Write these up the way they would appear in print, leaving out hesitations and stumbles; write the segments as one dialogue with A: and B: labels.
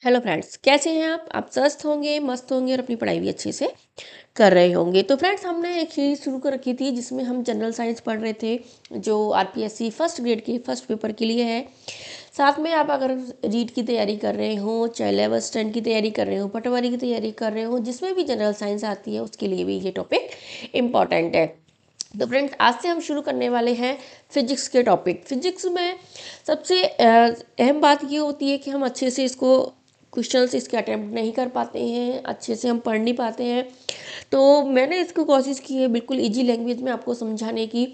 A: Hello friends, कैसे हैं आप स्वस्थ होंगे, मस्त होंगे और अपनी पढ़ाई भी अच्छे से कर रहे होंगे। तो फ्रेंड्स, हमने एक सीरीज शुरू कर रखी थी जिसमें हम जनरल साइंस पढ़ रहे थे, जो आरपीएससी फर्स्ट ग्रेड के फर्स्ट पेपर के लिए है। साथ में आप अगर रीट की तैयारी कर रहे हो, चाहे 11th 10th की तैयारी कर रहे हो, पटवारी की तैयारी कर रहे हो, जिसमें भी जनरल साइंस आती है उसके लिए भी ये टॉपिक इम्पॉर्टेंट है। तो फ्रेंड्स, आज से हम शुरू करने वाले हैं फिजिक्स के टॉपिक। फिजिक्स में सबसे अहम बात ये होती है कि हम अच्छे से इसको क्वेश्चंस इसके अटेम्प्ट नहीं कर पाते हैं, अच्छे से हम पढ़ नहीं पाते हैं। तो मैंने इसको कोशिश की है बिल्कुल इजी लैंग्वेज में आपको समझाने की,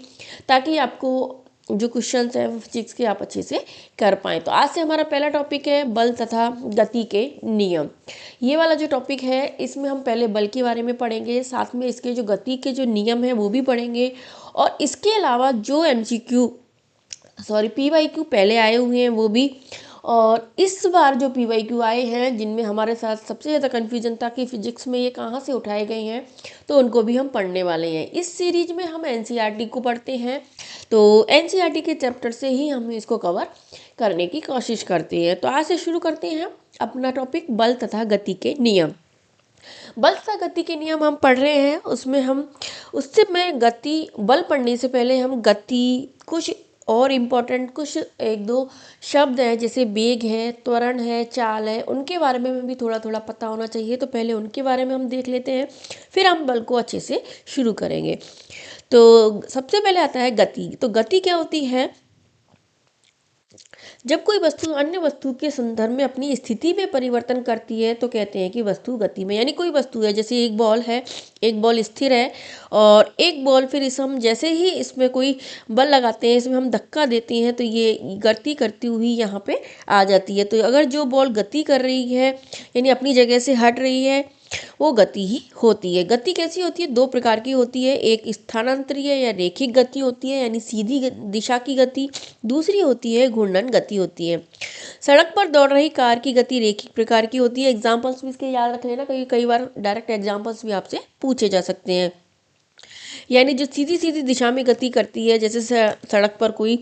A: ताकि आपको जो क्वेश्चंस हैं फिजिक्स के आप अच्छे से कर पाएँ। तो आज से हमारा पहला टॉपिक है बल तथा गति के नियम। ये वाला जो टॉपिक है इसमें हम पहले बल के बारे में पढ़ेंगे, साथ में इसके जो गति के जो नियम हैं वो भी पढ़ेंगे, और इसके अलावा जो पीवाईक्यू पहले आए हुए हैं वो भी। और इस बार जो पीवाईक्यू आए हैं जिनमें हमारे साथ सबसे ज़्यादा कन्फ्यूजन था कि फिजिक्स में ये कहाँ से उठाए गए हैं, तो उनको भी हम पढ़ने वाले हैं। इस सीरीज में हम एनसीईआरटी को पढ़ते हैं, तो एनसीईआरटी के चैप्टर से ही हम इसको कवर करने की कोशिश करते हैं। तो आज से शुरू करते हैं अपना टॉपिक बल तथा गति के नियम। बल तथा गति के नियम हम पढ़ रहे हैं, उसमें हम उससे मैं गति बल पढ़ने से पहले हम गति कुछ और इम्पोर्टेंट कुछ एक दो शब्द हैं, जैसे वेग है, त्वरण है, चाल है, उनके बारे में भी थोड़ा थोड़ा पता होना चाहिए। तो पहले उनके बारे में हम देख लेते हैं, फिर हम बल को अच्छे से शुरू करेंगे। तो सबसे पहले आता है गति। तो गति क्या होती है? जब कोई वस्तु अन्य वस्तु के संदर्भ में अपनी स्थिति में परिवर्तन करती है तो कहते हैं कि वस्तु गति में। यानी कोई वस्तु है, जैसे एक बॉल है, एक बॉल स्थिर है और एक बॉल, फिर इस हम जैसे ही इसमें कोई बल लगाते हैं, इसमें हम धक्का देते हैं तो ये गति करती हुई यहाँ पे आ जाती है। तो अगर जो बॉल गति कर रही है यानी अपनी जगह से हट रही है, वो गति ही होती है। गति कैसी होती है? दो प्रकार की होती है, एक स्थानांतरीय या रेखिक गति होती है यानी सीधी दिशा की गति, दूसरी होती है घूर्णन गति होती है। सड़क पर दौड़ रही कार की गति रेखिक प्रकार की होती है। एग्जाम्पल्स भी इसके याद रख लेना, कई बार डायरेक्ट एग्जाम्पल्स भी आपसे पूछे जा सकते हैं। यानी जो सीधी सीधी दिशा में गति करती है, जैसे सड़क पर कोई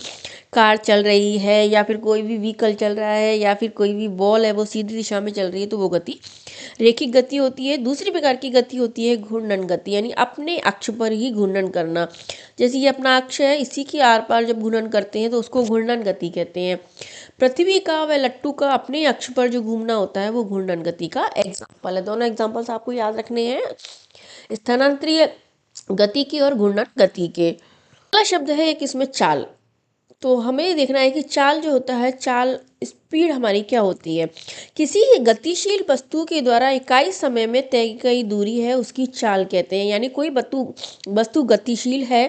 A: कार चल रही है या फिर कोई भी व्हीकल चल रहा है या फिर कोई भी बॉल है वो सीधी दिशा में चल रही है, तो वो गति रेखिक गति होती है। दूसरी प्रकार की गति होती है घूर्णन गति, यानी अपने अक्ष पर ही घूर्णन करना। जैसे ये अपना अक्ष है, इसी के आर पार जब घूर्णन करते हैं तो उसको घूर्णन गति कहते हैं। पृथ्वी का व लट्टू का अपने अक्ष पर जो घूमना होता है वो घूर्णन गति का एग्जाम्पल है। दोनों एग्जाम्पल्स आपको याद रखने हैं, स्थानांतरीय गति के और घूर्णन गति के। अगला शब्द है एक इसमें चाल। तो हमें देखना है कि चाल जो होता है, चाल स्पीड हमारी क्या होती है। किसी गतिशील वस्तु के द्वारा इकाई समय में तय की गई दूरी है उसकी चाल कहते हैं। यानी कोई वस्तु गतिशील है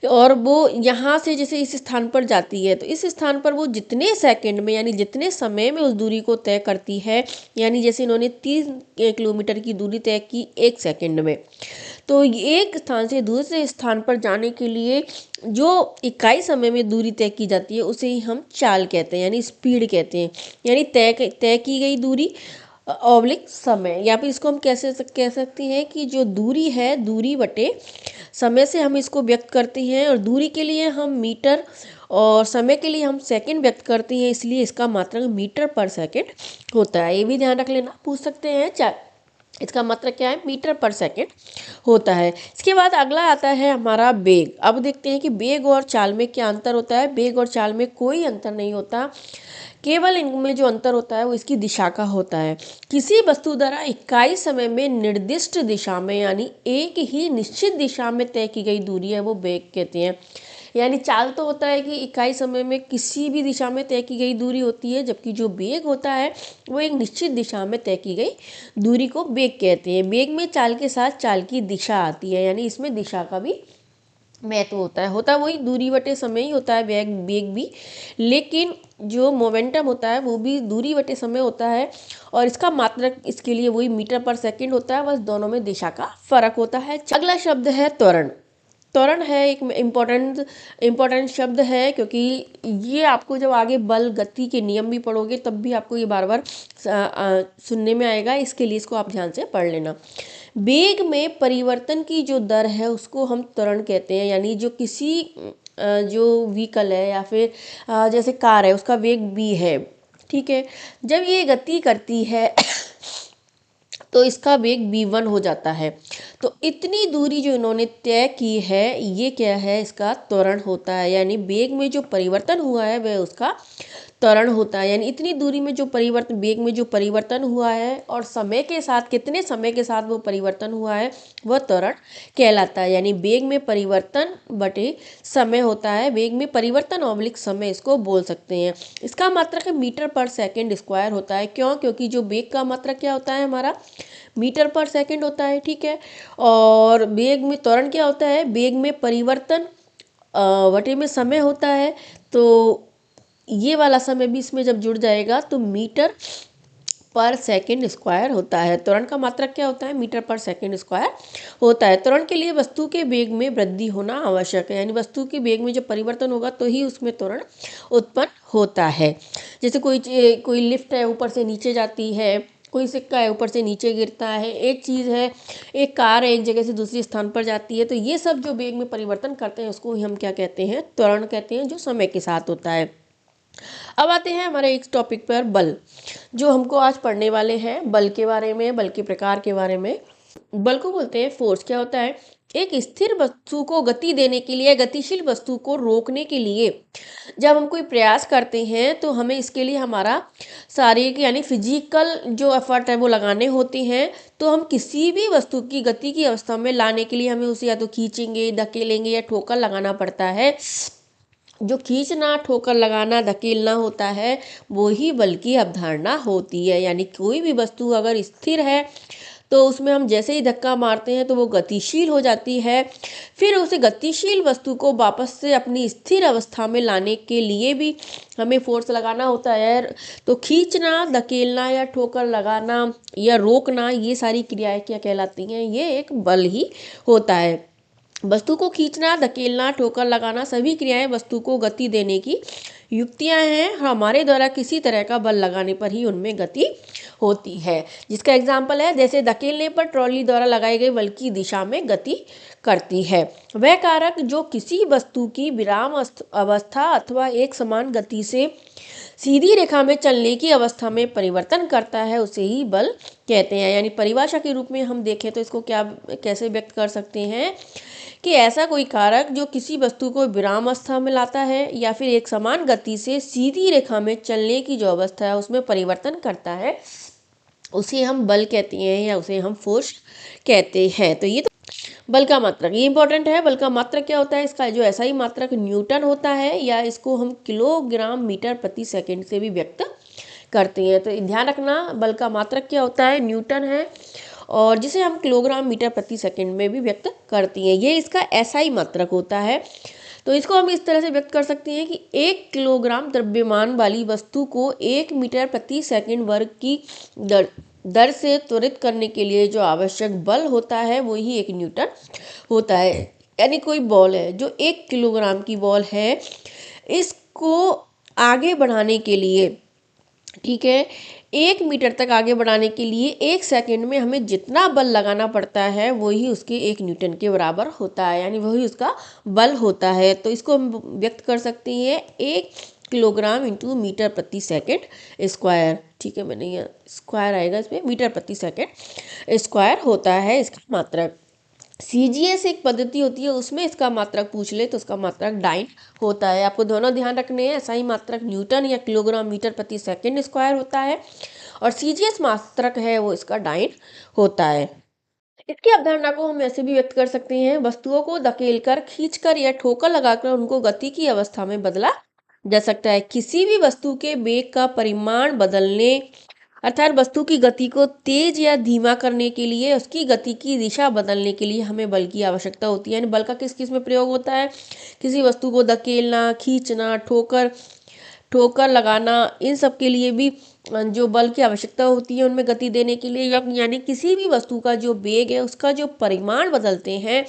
A: और वो यहाँ से जैसे इस स्थान पर जाती है, तो इस स्थान पर वो जितने सेकंड में यानी जितने समय में उस दूरी को तय करती है, यानी जैसे इन्होंने 3 किलोमीटर की दूरी तय की 1 सेकंड में, तो एक स्थान से दूसरे स्थान पर जाने के लिए जो इकाई समय में दूरी तय की जाती है उसे ही हम चाल कहते हैं, यानी स्पीड कहते हैं। यानी तय की गई दूरी ऑब्लिक समय, या फिर इसको हम कैसे कह सकते हैं कि जो दूरी है, दूरी बटे समय से हम इसको व्यक्त करते हैं, और दूरी के लिए हम मीटर और समय के लिए हम सेकंड व्यक्त करते हैं, इसलिए इसका मात्रक मीटर पर सेकंड होता है। ये भी ध्यान रख लेना, पूछ सकते हैं इसका मात्रक क्या है, मीटर पर सेकंड होता है। इसके बाद अगला आता है हमारा वेग। अब देखते हैं कि वेग और चाल में क्या अंतर होता है। वेग और चाल में कोई अंतर नहीं होता, केवल इनमें जो अंतर होता है वो इसकी दिशा का होता है। किसी वस्तु द्वारा इकाई समय में निर्दिष्ट दिशा में यानी एक ही निश्चित दिशा में तय की गई दूरी है वो वेग कहते हैं। यानी चाल तो होता है कि इकाई समय में किसी भी दिशा में तय की गई दूरी होती है, जबकि जो वेग होता है वो एक निश्चित दिशा में तय की गई दूरी को वेग कहते हैं। वेग में चाल के साथ चाल की दिशा आती है, यानी इसमें दिशा का भी महत्व होता है वही दूरी बटे समय ही होता है वेग भी, लेकिन जो मोमेंटम होता है वो भी दूरी बटे समय होता है, और इसका मात्रक इसके लिए वही मीटर पर सेकंड होता है, बस दोनों में दिशा का फर्क होता है। अगला शब्द है त्वरण। त्वरण है एक इम्पोर्टेंट शब्द है, क्योंकि ये आपको जब आगे बल गति के नियम भी पढ़ोगे तब भी आपको ये बार बार सुनने में आएगा, इसके लिए इसको आप ध्यान से पढ़ लेना। वेग में परिवर्तन की जो दर है उसको हम त्वरण कहते हैं। यानी जो किसी जो व्हीकल है या फिर जैसे कार है उसका वेग v है, ठीक है। जब ये गति करती है तो इसका वेग v1 हो जाता है। तो इतनी दूरी जो इन्होंने तय की है, ये क्या है, इसका त्वरण होता है। यानी वेग में जो परिवर्तन हुआ है वह उसका त्वरण होता है। यानी इतनी दूरी में जो परिवर्तन, वेग में जो परिवर्तन हुआ है और समय के साथ, कितने समय के साथ वो परिवर्तन हुआ है, वह त्वरण कहलाता है। यानी वेग में परिवर्तन बटे समय होता है। वेग में परिवर्तन ऑब्लिक समय इसको बोल सकते हैं। इसका मात्रक है मीटर पर सेकंड स्क्वायर होता है। क्यों? क्योंकि जो वेग का मात्रक क्या होता है हमारा, मीटर पर सेकंड होता है। ठीक है। और वेग में त्वरण क्या होता है, वेग में परिवर्तन बटे में समय होता है। तो ये वाला समय भी इसमें जब जुड़ जाएगा तो मीटर पर सेकंड स्क्वायर होता है। त्वरण का मात्रक क्या होता है, मीटर पर सेकंड स्क्वायर होता है। त्वरण के लिए वस्तु के वेग में वृद्धि होना आवश्यक है। यानी वस्तु के वेग में जब परिवर्तन होगा तो ही उसमें त्वरण उत्पन्न होता है। जैसे कोई लिफ्ट है, ऊपर से नीचे जाती है, कोई सिक्का है ऊपर से नीचे गिरता है, एक चीज़ है, एक कार है एक जगह से दूसरी स्थान पर जाती है, तो ये सब जो वेग में परिवर्तन करते हैं उसको हम क्या कहते हैं, त्वरण कहते हैं, जो समय के साथ होता है। अब आते हैं हमारे एक टॉपिक पर, बल, जो हमको आज पढ़ने वाले हैं। बल के बारे में, बल के प्रकार के बारे में। बल को बोलते हैं फोर्स। क्या होता है, एक स्थिर वस्तु को गति देने के लिए, गतिशील वस्तु को रोकने के लिए जब हम कोई प्रयास करते हैं तो हमें इसके लिए हमारा शारीरिक यानी फिजिकल जो एफर्ट है वो लगाने होते हैं। तो हम किसी भी वस्तु की गति की अवस्था में लाने के लिए हमें उसे या तो खींचेंगे, धकेलेंगे या ठोकर लगाना पड़ता है। जो खींचना, ठोकर लगाना, धकेलना होता है वो ही बल की अवधारणा होती है। यानी कोई भी वस्तु अगर स्थिर है तो उसमें हम जैसे ही धक्का मारते हैं तो वो गतिशील हो जाती है। फिर उसे गतिशील वस्तु को वापस से अपनी स्थिर अवस्था में लाने के लिए भी हमें फोर्स लगाना होता है। तो खींचना, धकेलना या ठोकर लगाना या रोकना, ये सारी क्रियाएं क्या कहलाती हैं, ये एक बल ही होता है। वस्तु को खींचना, धकेलना, ठोकर लगाना सभी क्रियाएं वस्तु को गति देने की युक्तियां हैं। हमारे द्वारा किसी तरह का बल लगाने पर ही उनमें गति होती है। जिसका एग्जाम्पल है, जैसे धकेलने पर ट्रॉली द्वारा लगाए गए बल की दिशा में गति करती है। वह कारक जो किसी वस्तु की विराम अवस्था अथवा एक समान गति से सीधी रेखा में चलने की अवस्था में परिवर्तन करता है, उसे ही बल कहते हैं। यानी परिभाषा के रूप में हम देखें तो इसको क्या, कैसे व्यक्त कर सकते हैं कि ऐसा कोई कारक जो किसी वस्तु को विराम अवस्था में लाता है या फिर एक समान गति से सीधी रेखा में चलने की जो अवस्था है उसमें परिवर्तन करता है, उसे हम बल कहते हैं या उसे हम फोर्स कहते हैं। तो ये तो बल का मात्रक, ये इंपॉर्टेंट है। बल का मात्रक क्या होता है, इसका जो ऐसा ही मात्रक न्यूटन होता है, या इसको हम किलोग्राम मीटर प्रति सेकंड से भी व्यक्त करते हैं। तो ध्यान रखना, बल का मात्रक क्या होता है, न्यूटन है, और जिसे हम किलोग्राम मीटर प्रति सेकंड में भी व्यक्त करती हैं। ये इसका ऐसा ही मात्रक होता है। तो इसको हम इस तरह से व्यक्त कर सकते हैं कि 1 किलोग्राम द्रव्यमान वाली वस्तु को 1 मीटर प्रति सेकंड वर्ग की दर से त्वरित करने के लिए जो आवश्यक बल होता है वो ही 1 न्यूटन होता है। यानी कोई बॉल है जो 1 किलोग्राम की बॉल है, इसको आगे बढ़ाने के लिए, ठीक है, 1 मीटर तक आगे बढ़ाने के लिए 1 सेकंड में हमें जितना बल लगाना पड़ता है वही उसके 1 न्यूटन के बराबर होता है। यानी वही उसका बल होता है। तो इसको हम व्यक्त कर सकते हैं 1 किलोग्राम इंटू मीटर प्रति सेकंड स्क्वायर। ठीक है, मैंने यहाँ स्क्वायर आएगा इसमें, मीटर प्रति सेकंड स्क्वायर होता है इसका मात्रक। CGS एक पद्धति होती है, उसमें इसका मात्रक पूछ ले तो उसका मात्रक डाइन होता है। आपको दोनों ध्यान रखने हैं। ऐसा ही मात्रक न्यूटन या किलोग्राम मीटर प्रति सेकंड स्क्वायर होता है, और CGS मात्रक है वो इसका डाइन होता है। इसकी अवधारणा को हम ऐसे भी व्यक्त कर सकते हैं, वस्तुओं को धकेलकर, खींचकर या ठोकर लगाकर उनको गति की अवस्था में बदला जा सकता है। किसी भी वस्तु के वेग का परिमाण बदलने, अर्थात वस्तु की गति को तेज या धीमा करने के लिए, उसकी गति की दिशा बदलने के लिए हमें बल की आवश्यकता होती है। यानी बल का किस किस में प्रयोग होता है, किसी वस्तु को धकेलना, खींचना, ठोकर लगाना, इन सब के लिए भी जो बल की आवश्यकता होती है उनमें गति देने के लिए। यानी किसी भी वस्तु का जो वेग है उसका जो परिमाण बदलते हैं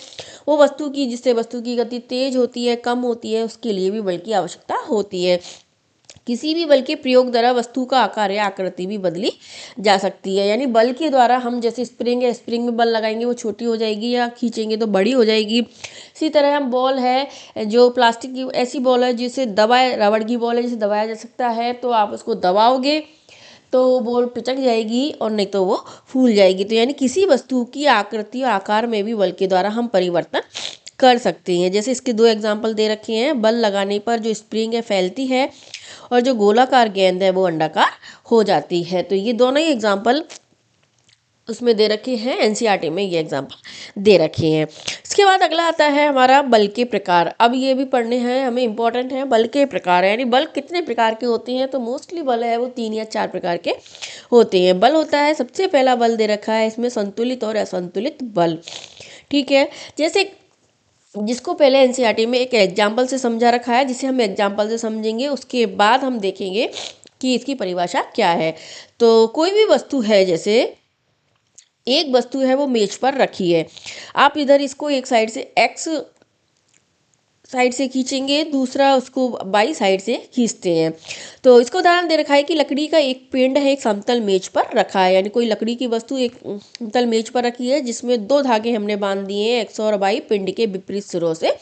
A: वो वस्तु की, जिससे वस्तु की गति तेज होती है, कम होती है, उसके लिए भी बल की आवश्यकता होती है। किसी भी बल के प्रयोग द्वारा वस्तु का आकार या आकृति भी बदली जा सकती है। यानी बल के द्वारा हम जैसे स्प्रिंग है, स्प्रिंग में बल लगाएंगे वो छोटी हो जाएगी या खींचेंगे तो बड़ी हो जाएगी। इसी तरह हम बॉल है जो प्लास्टिक की ऐसी बॉल है जिसे दबाए, रबड़ की बॉल है जिसे दबाया जा सकता है, तो आप उसको दबाओगे तो वो बॉल पिचक जाएगी और नहीं तो वो फूल जाएगी। तो यानी किसी वस्तु की आकृति और आकार में भी बल के द्वारा हम परिवर्तन कर सकते हैं। जैसे इसके दो एग्जाम्पल दे रखे हैं, बल लगाने पर जो स्प्रिंग है फैलती है और जो गोलाकार गेंद है वो अंडाकार हो जाती है। तो ये दोनों ही एग्जाम्पल उसमें दे रखे हैं, एनसीईआरटी में ये एग्जाम्पल दे रखे हैं। इसके बाद अगला आता है हमारा बल के प्रकार। अब ये भी पढ़ने हैं हमें, इंपॉर्टेंट है बल के प्रकार, यानी बल कितने प्रकार के होते हैं। तो मोस्टली बल है वो 3 या 4 प्रकार के होते हैं। बल होता है, सबसे पहला बल दे रखा है इसमें संतुलित और असंतुलित बल। ठीक है, जैसे जिसको पहले एनसीईआरटी में एक एग्जाम्पल से समझा रखा है, जिसे हम एग्जाम्पल से समझेंगे उसके बाद हम देखेंगे कि इसकी परिभाषा क्या है। तो कोई भी वस्तु है, जैसे एक वस्तु है वो मेज पर रखी है, आप इधर इसको एक साइड से एक्स साइड से खींचेंगे, दूसरा उसको बाई साइड से खींचते हैं। तो इसको उदाहरण दे रखा है कि लकड़ी का एक पिंड है एक समतल मेज पर रखा है, यानी कोई लकड़ी की वस्तु एक समतल मेज पर रखी है जिसमें 2 धागे हमने बांध दिए हैं, एक्स और वाई पिंड के विपरीत सिरों से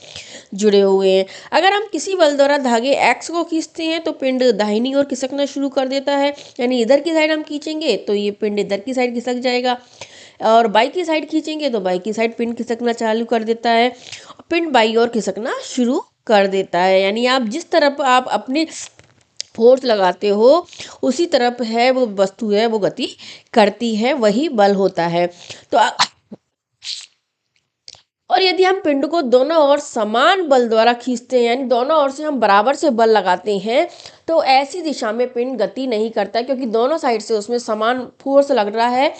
A: जुड़े हुए हैं। अगर हम किसी बल द्वारा धागे एक्स को खींचते हैं तो पिंड दाहिनी ओर खिसकना शुरू कर देता है, यानी इधर की साइड हम खींचेंगे तो ये पिंड इधर की साइड खिसक जाएगा, और बाई की साइड खींचेंगे तो बाई की साइड पिंड खिसकना चालू कर देता है, पिंड बाई ओर खिसकना शुरू कर देता है। यानी आप जिस तरफ आप अपने फोर्स लगाते हो उसी तरफ है वो वस्तु है वो गति करती है, वही बल होता है। तो और यदि हम पिंड को दोनों ओर समान बल द्वारा खींचते हैं, यानी दोनों ओर से हम बराबर से बल लगाते हैं, तो ऐसी दिशा में पिंड गति नहीं करता, क्योंकि दोनों साइड से उसमें समान फोर्स लग रहा है।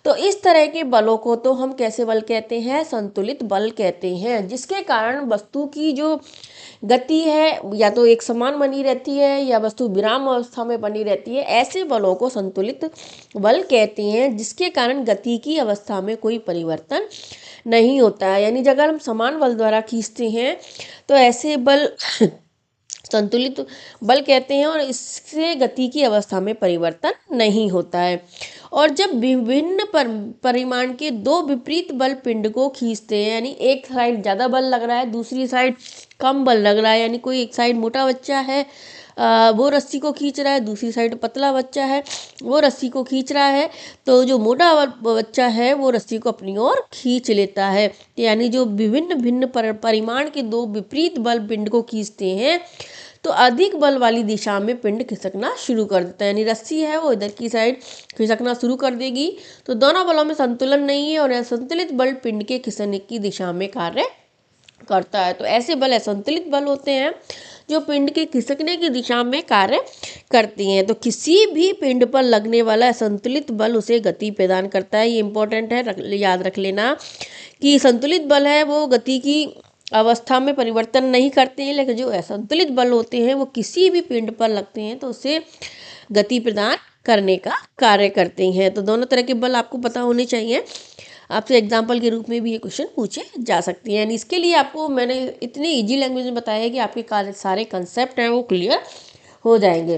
A: तो इस तरह के बलों को तो हम कैसे बल कहते हैं, संतुलित बल कहते हैं, जिसके कारण वस्तु की जो गति है या तो एक समान बनी रहती है या वस्तु विराम अवस्था में बनी रहती है। ऐसे बलों को संतुलित बल कहते हैं, जिसके कारण गति की अवस्था में कोई परिवर्तन नहीं होता है। यानी अगर हम समान बल द्वारा खींचते हैं तो ऐसे बल संतुलित बल कहते हैं, और इससे गति की अवस्था में परिवर्तन नहीं होता है। और जब विभिन्न परिमाण के 2 विपरीत बल पिंड को खींचते हैं, यानी एक साइड ज़्यादा बल लग रहा है दूसरी साइड कम बल लग रहा है, यानी कोई एक साइड मोटा बच्चा है वो रस्सी को खींच रहा है, दूसरी साइड पतला बच्चा है वो रस्सी को खींच रहा है, तो जो मोटा बच्चा है वो रस्सी को अपनी ओर खींच लेता है। यानी जो विभिन्न भिन्न परिमाण के 2 विपरीत बल पिंड को खींचते हैं तो अधिक बल वाली दिशा में पिंड खिसकना शुरू कर देता है, यानी रस्सी है वो इधर की साइड खिसकना शुरू कर देगी। तो दोनों बलों में संतुलन नहीं है और असंतुलित बल पिंड के खिसकने की दिशा में कार्य करता है। तो ऐसे बल असंतुलित बल होते हैं जो पिंड के खिसकने की दिशा में कार्य करती हैं। तो किसी भी पिंड पर लगने वाला असंतुलित बल उसे गति प्रदान करता है। ये इंपॉर्टेंट है, याद रख लेना कि संतुलित बल है वो गति की अवस्था में परिवर्तन नहीं करते हैं, लेकिन जो असंतुलित बल होते हैं वो किसी भी पिंड पर लगते हैं तो उसे गति प्रदान करने का कार्य करते हैं। तो दोनों तरह के बल आपको पता होने चाहिए, आपसे एग्जाम्पल के रूप में भी ये क्वेश्चन पूछे जा सकते हैं। यानी इसके लिए आपको मैंने इतनी इजी लैंग्वेज में बताया है कि आपके सारे कंसेप्ट हैं वो क्लियर हो जाएंगे।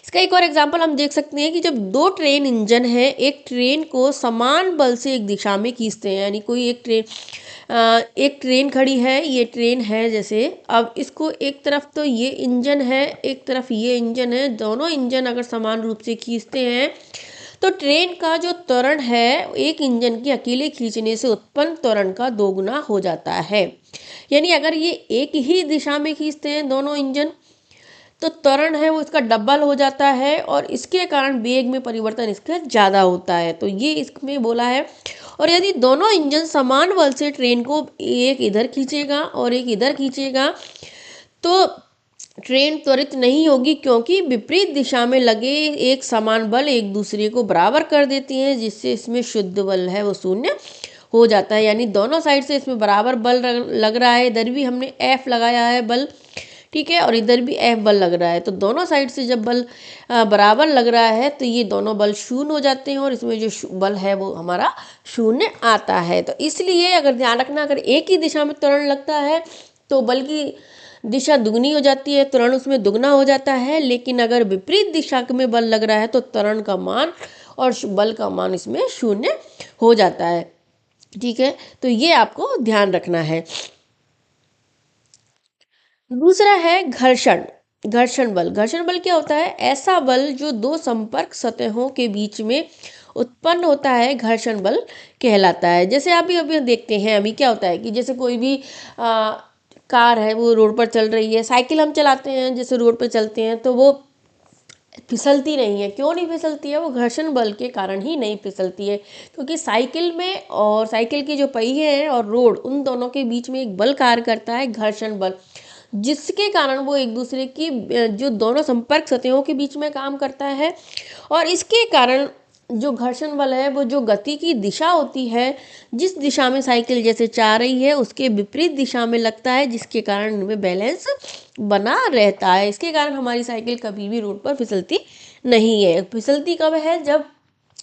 A: इसका एक और एग्जाम्पल हम देख सकते हैं कि जब 2 ट्रेन इंजन है, एक ट्रेन को समान बल से एक दिशा में खींचते हैं, यानी कोई एक ट्रेन खड़ी है, ये ट्रेन है जैसे, अब इसको एक तरफ तो ये इंजन है एक तरफ ये इंजन है, दोनों इंजन अगर समान रूप से खींचते हैं तो ट्रेन का जो त्वरण है एक इंजन के अकेले खींचने से उत्पन्न त्वरण का 2 गुना हो जाता है। यानी अगर ये एक ही दिशा में खींचते हैं दोनों इंजन तो त्वरण है वो इसका डबल हो जाता है, और इसके कारण वेग में परिवर्तन इसका ज़्यादा होता है। तो ये इसमें बोला है। और यदि दोनों इंजन समान बल से ट्रेन को एक इधर खींचेगा और एक इधर खींचेगा तो ट्रेन त्वरित नहीं होगी, क्योंकि विपरीत दिशा में लगे एक समान बल एक दूसरे को बराबर कर देती हैं, जिससे इसमें शुद्ध बल है वो शून्य हो जाता है। यानी दोनों साइड से इसमें बराबर बल लग रहा है, इधर भी हमने F लगाया है बल, ठीक है, और इधर भी F बल लग रहा है। तो दोनों साइड से जब बल बराबर लग रहा है तो ये दोनों बल शून्य हो जाते हैं और इसमें जो बल है वो हमारा शून्य आता है। तो इसलिए अगर ध्यान रखना, अगर एक ही दिशा में त्वरण लगता है तो बल की दिशा दुगनी हो जाती है, त्वरण उसमें दुगना हो जाता है। लेकिन अगर विपरीत दिशा में बल लग रहा है तो त्वरण का मान और बल का मान इसमें शून्य हो जाता है। ठीक है, तो ये आपको ध्यान रखना है। दूसरा है घर्षण। घर्षण बल क्या होता है? ऐसा बल जो दो संपर्क सतहों के बीच में उत्पन्न होता है, घर्षण बल कहलाता है। जैसे अभी अभी देखते हैं, अभी क्या होता है कि जैसे कोई भी कार है वो रोड पर चल रही है, साइकिल हम चलाते हैं, जैसे रोड पर चलते हैं तो वो फिसलती नहीं है। क्यों नहीं फिसलती है? वो घर्षण बल के कारण ही नहीं फिसलती है, क्योंकि साइकिल में और साइकिल के जो पहिए हैं और रोड, उन दोनों के बीच में एक बल कार्य करता है, घर्षण बल, जिसके कारण वो एक दूसरे की जो दोनों संपर्क सतहों के बीच में काम करता है। और इसके कारण जो घर्षण बल है वो जो गति की दिशा होती है, जिस दिशा में साइकिल जैसे जा रही है उसके विपरीत दिशा में लगता है, जिसके कारण इनमें बैलेंस बना रहता है। इसके कारण हमारी साइकिल कभी भी रोड पर फिसलती नहीं है। फिसलती कब है? जब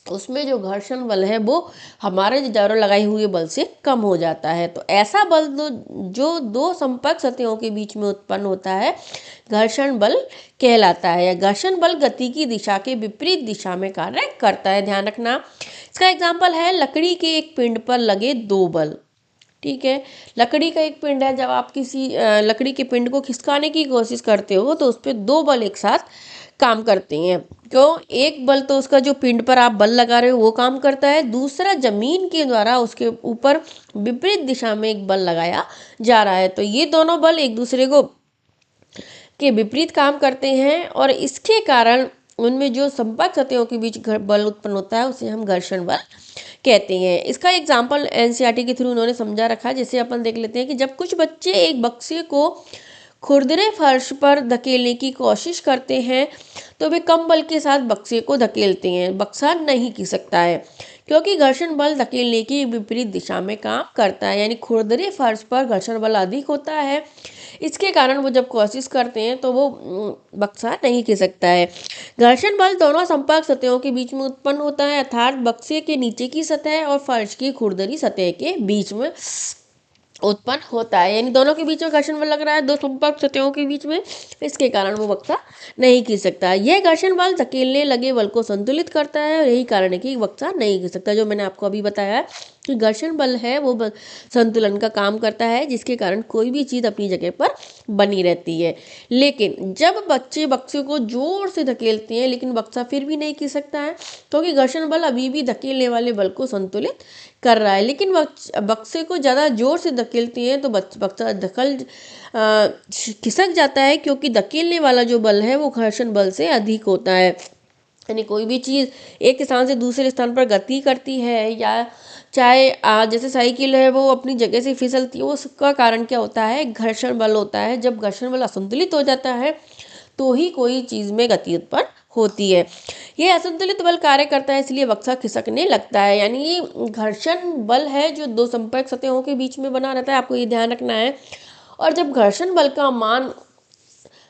A: उसमें जो घर्षण बल है वो हमारे जड़ों लगाए हुए बल से कम हो जाता है। तो ऐसा बल जो दो संपर्क सतहों के बीच में उत्पन्न होता है, घर्षण बल कहलाता है। या घर्षण बल गति की दिशा के विपरीत दिशा में कार्य करता है, ध्यान रखना। इसका एग्जाम्पल है लकड़ी के एक पिंड पर लगे दो बल। ठीक है, लकड़ी का एक पिंड है, जब आप किसी लकड़ी के पिंड को खिसकाने की कोशिश करते हो तो उस पर दो बल एक साथ काम करते हैं। क्यों? एक बल तो उसका जो पिंड पर आप बल लगा रहे हो वो काम करता है, दूसरा जमीन के द्वारा उसके ऊपर विपरीत दिशा में एक बल लगाया जा रहा है। तो ये दोनों बल एक दूसरे को के विपरीत काम करते हैं और इसके कारण उनमें जो संपर्क सतहों के बीच बल उत्पन्न होता है उसे हम घर्षण बल कहते हैं। इसका एग्जाम्पल एनसीईआरटी के थ्रू उन्होंने समझा रखा है। जैसे अपन देख लेते हैं कि जब कुछ बच्चे एक बक्से को खुरदरे फर्श पर धकेलने की कोशिश करते हैं तो वे कम बल के साथ बक्से को धकेलते हैं। बक्सा नहीं खिसकता है क्योंकि घर्षण बल धकेलने की विपरीत दिशा में काम करता है, यानी खुरदरे फर्श पर घर्षण बल अधिक होता है। इसके कारण वो जब कोशिश करते हैं तो वो बक्सा नहीं खिसकता है। घर्षण बल दोनों संपर्क सतहों के बीच में उत्पन्न होता है, अर्थात बक्से के नीचे की सतह और फर्श की खुरदरी सतह के बीच में उत्पन्न होता है। यानी दोनों के बीच में घर्षण बल लग रहा है, दो संपर्क सतहों के बीच में, इसके कारण वो बक्सा नहीं खींच सकता। यह घर्षण बल धकेलने लगे बल को संतुलित करता है और यही कारण है कि बक्सा नहीं खींच सकता। जो मैंने आपको अभी बताया कि घर्षण बल है वो संतुलन का काम करता है, जिसके कारण कोई भी चीज़ अपनी जगह पर बनी रहती है। लेकिन जब बच्चे बक्से को जोर से धकेलते हैं लेकिन बक्सा फिर भी नहीं खींच सकता है, क्योंकि घर्षण बल अभी भी धकेलने वाले बल को संतुलित कर रहा है। लेकिन बक्से को ज़्यादा जोर से धकेलती हैं तो बक्सा खिसक जाता है, क्योंकि धकेलने वाला जो बल है वो घर्षण बल से अधिक होता है। यानी कोई भी चीज़ एक स्थान से दूसरे स्थान पर गति करती है, या चाहे जैसे साइकिल है वो अपनी जगह से फिसलती है, उसका कारण क्या होता है? घर्षण बल होता है। जब घर्षण बल असंतुलित हो जाता है तो ही कोई चीज़ में गति उत्पन्न होती है। यह असंतुलित बल कार्य करता है, इसलिए बक्सा खिसकने लगता है। यानी घर्षण बल है जो दो संपर्क सतहों के बीच में बना रहता है, आपको ये ध्यान रखना है। और जब घर्षण बल का मान,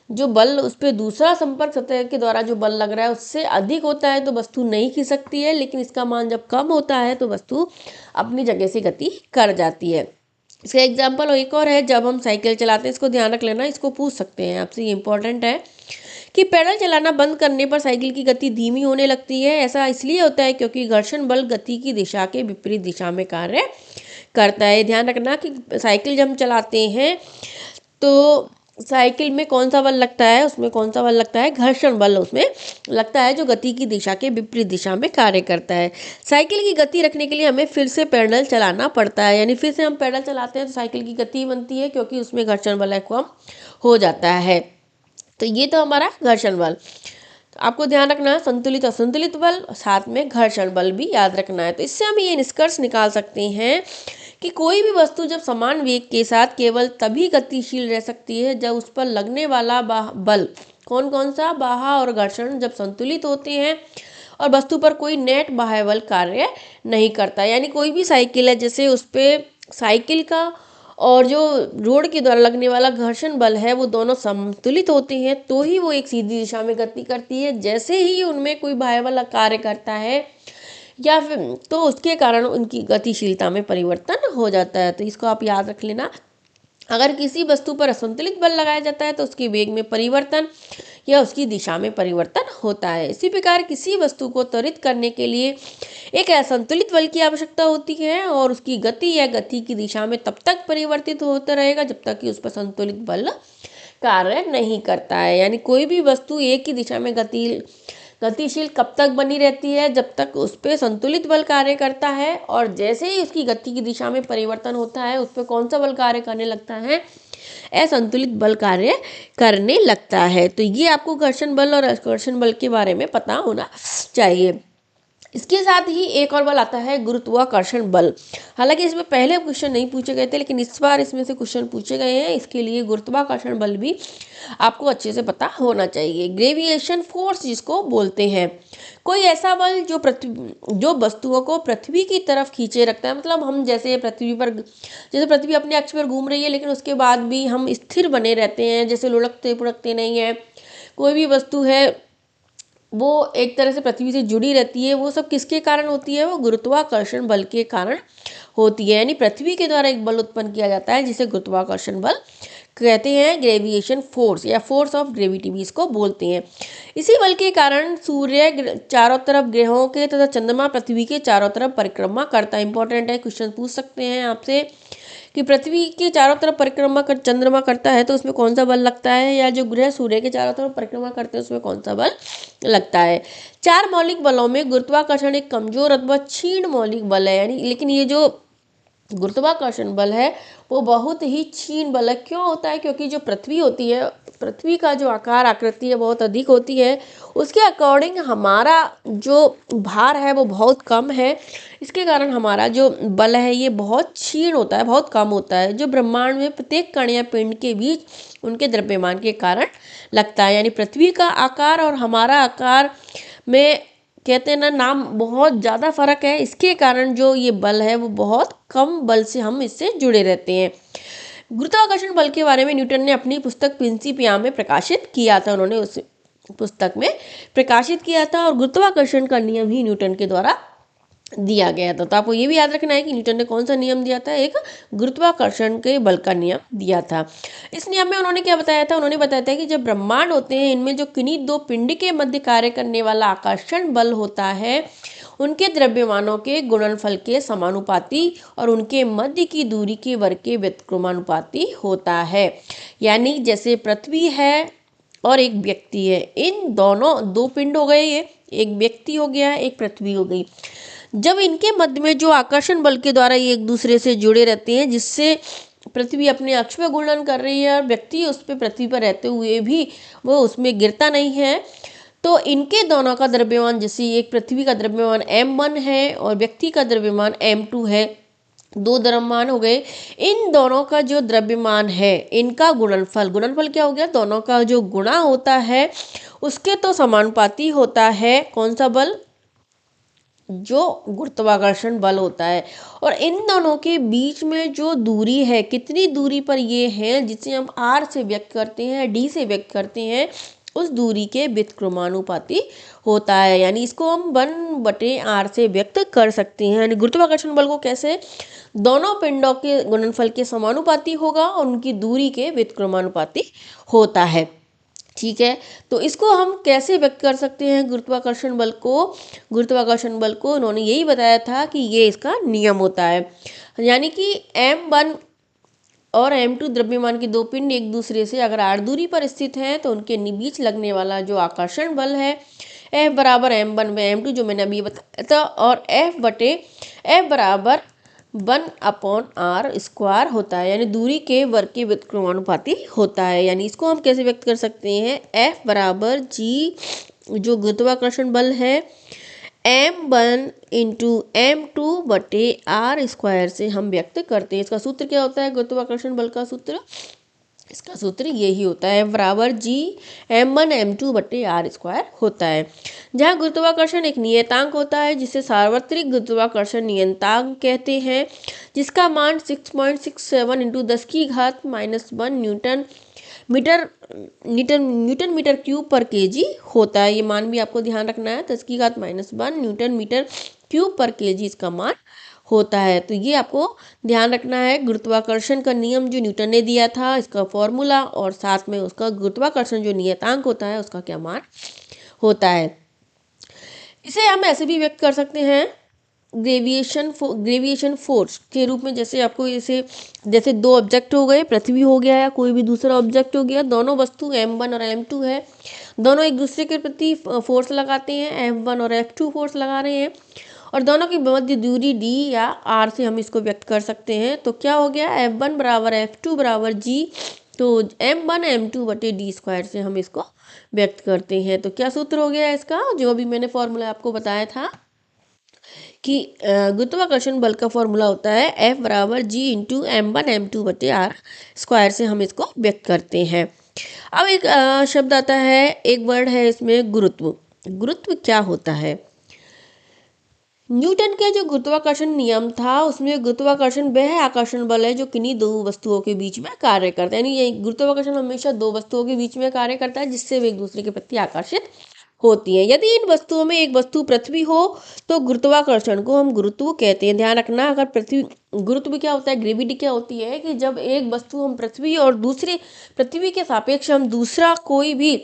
A: जो बल उस पर दूसरा संपर्क सतह के द्वारा जो बल लग रहा है उससे अधिक होता है तो वस्तु नहीं खिसकती है, लेकिन इसका मान जब कम होता है तो वस्तु अपनी जगह से गति कर जाती है। इसका एग्जाम्पल एक और है, जब हम साइकिल चलाते हैं, इसको ध्यान रख लेना, इसको पूछ सकते हैं आपसे, ये इंपॉर्टेंट है कि पैडल चलाना बंद करने पर साइकिल की गति धीमी होने लगती है। ऐसा इसलिए होता है क्योंकि घर्षण बल गति की दिशा के विपरीत दिशा में कार्य करता है। ध्यान रखना कि साइकिल जब हम चलाते हैं तो साइकिल में कौन सा बल लगता है? उसमें कौन सा बल लगता है? घर्षण बल उसमें लगता है, जो गति की दिशा के विपरीत दिशा में कार्य करता है। साइकिल की गति रखने के लिए हमें फिर से पैडल चलाना पड़ता है, यानी फिर से हम पैडल चलाते हैं तो साइकिल की गति बनती है, क्योंकि उसमें घर्षण बल कम हो जाता है। तो ये तो हमारा घर्षण बल। आपको ध्यान रखना है संतुलित और असंतुलित बल, साथ में घर्षण बल भी याद रखना है। तो इससे हम ये निष्कर्ष निकाल सकते हैं कि कोई भी वस्तु जब समान वेग के साथ केवल तभी गतिशील रह सकती है जब उस पर लगने वाला बल, कौन कौन सा? बाह्य और घर्षण, जब संतुलित होते हैं और वस्तु पर कोई नेट बाह्य बल कार्य नहीं करता। यानी कोई भी साइकिल है, जैसे उस पर साइकिल का और जो रोड के द्वारा लगने वाला घर्षण बल है वो दोनों संतुलित होते हैं तो ही वो एक सीधी दिशा में गति करती है। जैसे ही उनमें कोई बाह्य बल कार्य करता है या फिर तो उसके कारण उनकी गतिशीलता में परिवर्तन हो जाता है। तो इसको आप याद रख लेना। अगर किसी वस्तु पर असंतुलित बल लगाया जाता है तो उसके वेग में परिवर्तन या उसकी दिशा में परिवर्तन होता है। इसी प्रकार किसी वस्तु को त्वरित करने के लिए एक असंतुलित बल की आवश्यकता होती है और उसकी गति या गति की दिशा में तब तक परिवर्तित होता रहेगा जब तक कि उस पर संतुलित बल कार्य नहीं करता है। यानी कोई भी वस्तु एक ही दिशा में गतिशील कब तक बनी रहती है, जब तक उस पर संतुलित बल कार्य करता है, और जैसे ही उसकी गति की दिशा में परिवर्तन होता है उस पर कौन सा बल कार्य करने लगता है, असंतुलित बल कार्य करने लगता है। तो ये आपको घर्षण बल और आकर्षण बल के बारे में पता होना चाहिए। इसके साथ ही एक और बल आता है गुरुत्वाकर्षण बल। हालांकि इसमें पहले क्वेश्चन नहीं पूछे गए थे, लेकिन इस बार इसमें से क्वेश्चन पूछे गए हैं, इसके लिए गुरुत्वाकर्षण बल भी आपको अच्छे से पता होना चाहिए। ग्रेविएशन फोर्स जिसको बोलते हैं, कोई ऐसा बल जो वस्तुओं को पृथ्वी की तरफ खींचे रखता है। मतलब हम जैसे पृथ्वी अपने अक्ष पर घूम रही है, लेकिन उसके बाद भी हम स्थिर बने रहते हैं, जैसे लुढ़कते पुढ़कते नहीं है। कोई भी वस्तु है वो एक तरह से पृथ्वी से जुड़ी रहती है, वो सब किसके कारण होती है, वो गुरुत्वाकर्षण बल के कारण होती है। यानी पृथ्वी के द्वारा एक बल उत्पन्न किया जाता है जिसे गुरुत्वाकर्षण बल कहते हैं, ग्रेविएशन फोर्स या फोर्स ऑफ ग्रेविटी भी इसको बोलते हैं। इसी बल के कारण सूर्य चारों तरफ ग्रहों के तथा चंद्रमा पृथ्वी के चारों तरफ परिक्रमा करता है। इंपॉर्टेंट है, क्वेश्चन पूछ सकते हैं आपसे कि पृथ्वी के चारों तरफ परिक्रमा कर चंद्रमा करता है तो उसमें कौन सा बल लगता है, या जो ग्रह सूर्य के चारों तरफ परिक्रमा करते हैं उसमें कौन सा बल लगता है। 4 मौलिक बलों में गुरुत्वाकर्षण एक कमजोर अथवा क्षीण मौलिक बल है। यानी लेकिन ये जो गुरुत्वाकर्षण बल है वो बहुत ही क्षीण बल है। क्यों होता है, क्योंकि जो पृथ्वी होती है, पृथ्वी का जो आकार आकृति है बहुत अधिक होती है, उसके अकॉर्डिंग हमारा जो भार है वो बहुत कम है। इसके कारण हमारा जो बल है ये बहुत क्षीण होता है, बहुत कम होता है, जो ब्रह्मांड में प्रत्येक कण या पिंड के बीच उनके द्रव्यमान के कारण लगता है। यानी पृथ्वी का आकार और हमारा आकार में कहते हैं ना नाम बहुत ज़्यादा फर्क है। इसके कारण जो ये बल है वो बहुत कम बल से हम इससे जुड़े रहते हैं। गुरुत्वाकर्षण बल के बारे में न्यूटन ने अपनी पुस्तक प्रिंसिपिया में प्रकाशित किया था। उन्होंने उस पुस्तक में प्रकाशित किया था और गुरुत्वाकर्षण का नियम ही न्यूटन के द्वारा दिया गया था। तो आपको ये भी याद रखना है कि न्यूटन ने कौन सा नियम दिया था, एक गुरुत्वाकर्षण के बल का नियम दिया था। इस नियम में उन्होंने क्या बताया था, उन्होंने बताया था कि जब ब्रह्मांड होते हैं इनमें जो किन्हीं दो पिंड के मध्य कार्य करने वाला आकर्षण बल होता है उनके द्रव्यमानों के गुणनफल के समानुपाती और उनके मध्य की दूरी के वर्ग के व्युत्क्रमानुपाती होता है। यानी जैसे पृथ्वी है और एक व्यक्ति है, इन दोनों दो पिंड हो गए, ये एक व्यक्ति हो गया, एक पृथ्वी हो गई। जब इनके मध्य में जो आकर्षण बल के द्वारा ये एक दूसरे से जुड़े रहते हैं, जिससे पृथ्वी अपने अक्ष पे घूर्णन कर रही है और व्यक्ति उस पे पृथ्वी पर रहते हुए भी वो उसमें गिरता नहीं है, तो इनके दोनों का द्रव्यमान, जैसे एक पृथ्वी का द्रव्यमान m1 है और व्यक्ति का द्रव्यमान m2 है, दो द्रव्यमान हो गए। इन दोनों का जो द्रव्यमान है इनका गुणनफल क्या हो गया, दोनों का जो गुणा होता है उसके तो समानुपाती होता है कौन सा बल, जो गुरुत्वाकर्षण बल होता है। और इन दोनों के बीच में जो दूरी है, कितनी दूरी पर ये है, जिसे हम r से व्यक्त करते हैं, d से व्यक्त करते हैं, उस दूरी के व्युत्क्रमानुपाती होता है। यानी इसको हम 1/r से व्यक्त कर सकते हैं। यानी गुरुत्वाकर्षण बल को कैसे, दोनों पिंडों के गुणनफल के समानुपाती होगा और उनकी दूरी के व्युत्क्रमानुपाती होता है। ठीक है, तो इसको हम कैसे व्यक्त कर सकते हैं गुरुत्वाकर्षण बल को, गुरुत्वाकर्षण बल को उन्होंने यही बताया था कि ये इसका नियम होता है। यानी कि m1 और m2 द्रव्यमान के दो पिंड एक दूसरे से अगर r दूरी पर स्थित हैं तो उनके बीच लगने वाला जो आकर्षण बल है F बराबर m1 में m2 जो मैंने अभी बताया था, और F बराबर 1/r² होता है। यानी दूरी के वर्ग के व्युत्क्रमानुपाती होता है। यानी इसको हम कैसे व्यक्त कर सकते हैं, F बराबर g जो गुरुत्वाकर्षण बल है m1 इंटू m2/r² से हम व्यक्त करते हैं। इसका सूत्र क्या होता है, गुरुत्वाकर्षण बल का सूत्र, इसका सूत्र यही होता है, बराबर g m1 m2/r² होता है। जहाँ गुरुत्वाकर्षण एक नियतांक होता है जिसे सार्वत्रिक गुरुत्वाकर्षण नियतांक कहते हैं, जिसका मान 6.67 इंटू 10⁻⁻1 न्यूटन मीटर क्यूब पर kg होता है। ये मान भी आपको ध्यान रखना है, 10⁻⁻1 न्यूटन मीटर क्यूब पर kg इसका मान होता है। तो ये आपको ध्यान रखना है, गुरुत्वाकर्षण का नियम जो न्यूटन ने दिया था, इसका फॉर्मूला, और साथ में उसका गुरुत्वाकर्षण जो नियतांक होता है उसका क्या मान होता है। इसे हम ऐसे भी व्यक्त कर सकते हैं ग्रेविएशन फोर्स के रूप में। जैसे आपको इसे, जैसे दो ऑब्जेक्ट हो गए, पृथ्वी हो गया या कोई भी दूसरा ऑब्जेक्ट हो गया, दोनों वस्तु m1 और m2 है, दोनों एक दूसरे के प्रति फोर्स लगाते हैं, f1 और f2 फोर्स लगा रहे हैं, और दोनों की मध्य दूरी d या r से हम इसको व्यक्त कर सकते हैं। तो क्या हो गया, f1 बराबर f2 बराबर g, तो m1 m2 बटे d स्क्वायर से हम इसको व्यक्त करते हैं। तो क्या सूत्र हो गया इसका, जो अभी मैंने फॉर्मूला आपको बताया था कि गुरुत्वाकर्षण बल का फॉर्मूला होता है F बराबर G इंटू m1 m2 बटे r स्क्वायर से हम इसको व्यक्त करते हैं। अब एक शब्द आता है, एक वर्ड है इसमें, गुरुत्व। गुरुत्व क्या होता है? न्यूटन के जो गुरुत्वाकर्षण नियम था उसमें गुरुत्वाकर्षण वह आकर्षण बल है जो किन्हीं दो वस्तुओं के बीच में कार्य करता है। यानी ये गुरुत्वाकर्षण हमेशा दो वस्तुओं के बीच में कार्य करता है जिससे वे एक दूसरे के प्रति आकर्षित होती है। यदि इन वस्तुओं में एक वस्तु पृथ्वी हो तो गुरुत्वाकर्षण को हम गुरुत्व कहते हैं। ध्यान रखना, अगर पृथ्वी, गुरुत्व क्या होता है, ग्रेविटी क्या होती है कि जब एक वस्तु हम पृथ्वी और दूसरे पृथ्वी के सापेक्ष हम दूसरा कोई भी